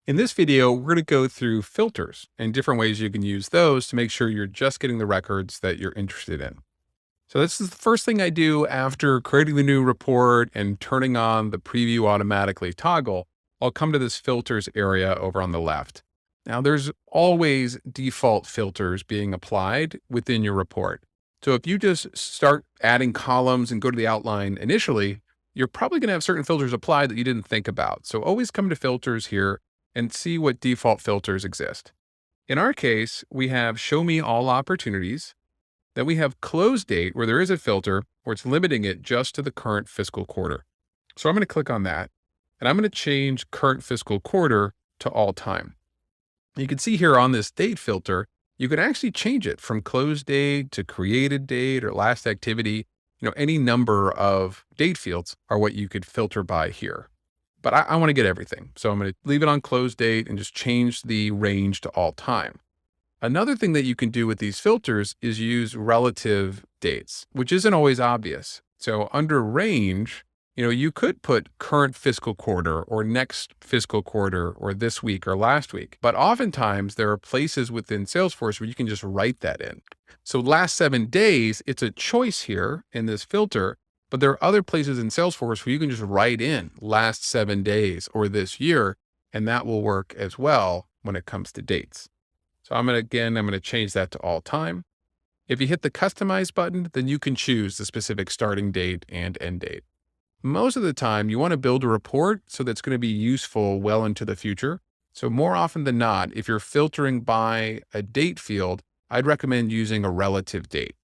In this video, we're going to go through filters and different ways you can use those to make sure you're just getting the records that you're interested in. So this is the first thing I do after creating the new report and turning on the preview automatically toggle. I'll come to this filters area over on the left. Now there's always default filters being applied within your report. So if you just start adding columns and go to the outline initially, you're probably going to have certain filters applied that you didn't think about. So always come to filters here and see what default filters exist. In our case, we have show me all opportunities. Then we have close date, where there is a filter where it's limiting it just to the current fiscal quarter. So I'm going to click on that and I'm going to change current fiscal quarter to all time. You can see here on this date filter, you can actually change it from close date to created date or last activity. Any number of date fields are what you could filter by here. But I want to get everything. So I'm going to leave it on close date and just change the range to all time. Another thing that you can do with these filters is use relative dates, which isn't always obvious. So under range, you could put current fiscal quarter or next fiscal quarter or this week or last week. But oftentimes there are places within Salesforce where you can just write that in. So last 7 days, it's a choice here in this filter. But there are other places in Salesforce where you can just write in last 7 days or this year, and that will work as well when it comes to dates. So I'm going to change that to all time. If you hit the customize button, then you can choose the specific starting date and end date. Most of the time you want to build a report so that's going to be useful well into the future. So more often than not, if you're filtering by a date field, I'd recommend using a relative date.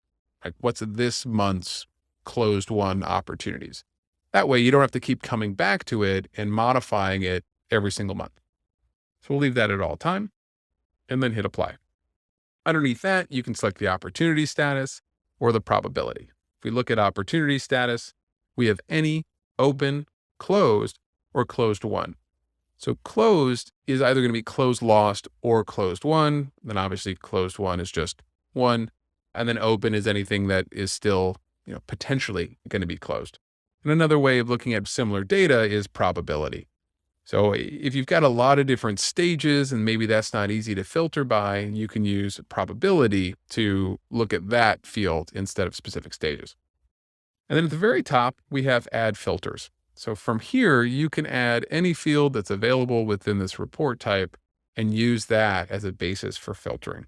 Like what's this month's closed won opportunities. That way you don't have to keep coming back to it and modifying it every single month. So we'll leave that at all time and then hit apply. Underneath that, you can select the opportunity status or the probability. If we look at opportunity status, we have any, open, closed, or closed won. So closed is either going to be closed lost or closed won. Then obviously closed won is just one. And then open is anything that is still potentially going to be closed. And another way of looking at similar data is probability. So if you've got a lot of different stages and maybe that's not easy to filter by, you can use probability to look at that field instead of specific stages. And then at the very top, we have add filters. So from here, you can add any field that's available within this report type and use that as a basis for filtering.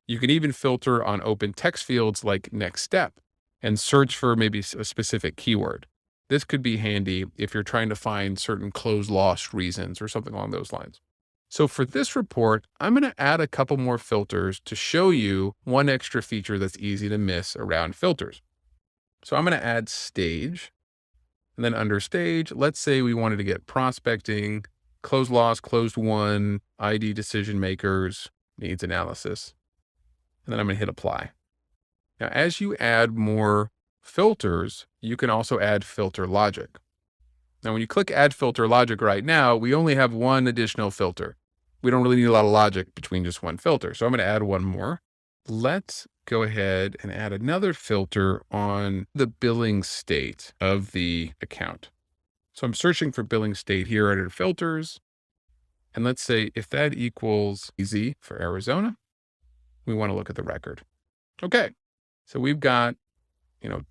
You can even filter on open text fields like next step and search for maybe a specific keyword. This could be handy if you're trying to find certain close lost reasons or something along those lines. So for this report, I'm going to add a couple more filters to show you one extra feature that's easy to miss around filters. So I'm going to add stage, and then under stage, let's say we wanted to get prospecting, close lost, closed won, ID decision makers, needs analysis. And then I'm going to hit apply. Now, as you add more filters, you can also add filter logic. Now, when you click add filter logic right now, we only have one additional filter. We don't really need a lot of logic between just one filter. So I'm going to add one more. Let's go ahead and add another filter on the billing state of the account. So I'm searching for billing state here under filters. And let's say if that equals easy for Arizona, we want to look at the record. Okay. So we've got,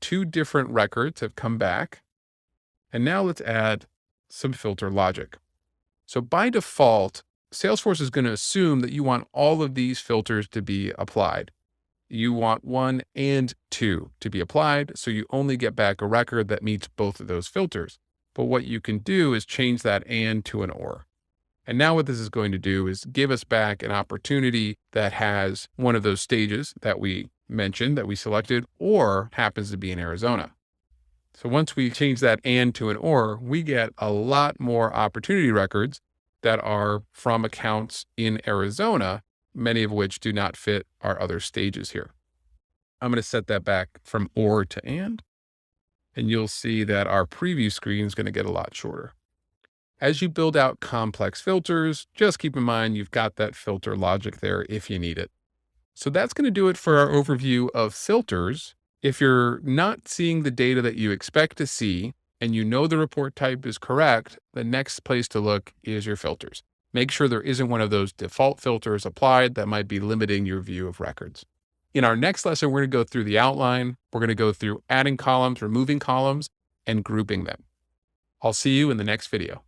2 different records have come back. And now let's add some filter logic. So by default, Salesforce is going to assume that you want all of these filters to be applied. You want 1 and 2 to be applied. So you only get back a record that meets both of those filters. But what you can do is change that and to an or. And now what this is going to do is give us back an opportunity that has one of those stages that we mentioned, that we selected, or happens to be in Arizona. So once we change that and to an or, we get a lot more opportunity records that are from accounts in Arizona, many of which do not fit our other stages here. I'm going to set that back from or to and you'll see that our preview screen is going to get a lot shorter. As you build out complex filters, just keep in mind you've got that filter logic there if you need it. So that's going to do it for our overview of filters. If you're not seeing the data that you expect to see and you know the report type is correct, the next place to look is your filters. Make sure there isn't one of those default filters applied that might be limiting your view of records. In our next lesson, we're going to go through the outline. We're going to go through adding columns, removing columns, and grouping them. I'll see you in the next video.